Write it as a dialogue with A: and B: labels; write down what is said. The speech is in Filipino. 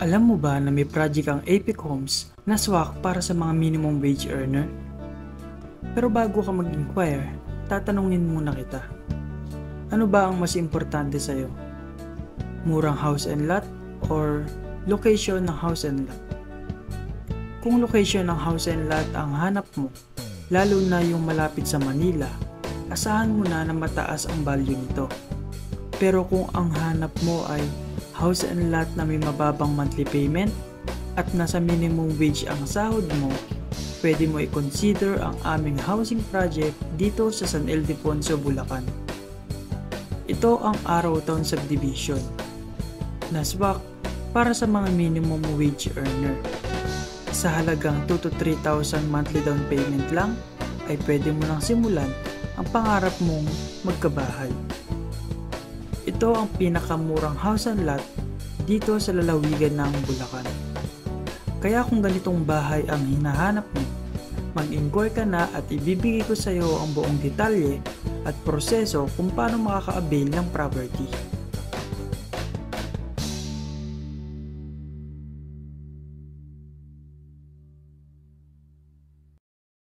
A: Alam mo ba na may project ang Epic Homes na swak para sa mga minimum wage earner? Pero bago ka mag-inquire, tatanungin muna kita. Ano ba ang mas importante sa'yo? Murang house and lot or location ng house and lot? Kung location ng house and lot ang hanap mo, lalo na yung malapit sa Manila, asahan mo na mataas ang value nito. Pero kung ang hanap mo ay house and lot na may mababang monthly payment at nasa minimum wage ang sahod mo, pwede mo i-consider ang aming housing project dito sa San Ildefonso, Bulacan. Ito ang Araw Town Subdivision, na swak para sa mga minimum wage earner. Sa halagang 2 to 3,000 monthly down payment lang, ay pwede mo nang simulan ang pangarap mong magkabahay. Ito ang pinakamurang house and lot dito sa lalawigan ng Bulacan. Kaya kung ganitong bahay ang hinahanap mo, mag-inquire ka na at ibibigay ko sa iyo ang buong detalye at proseso kung paano makaka-avail ng property.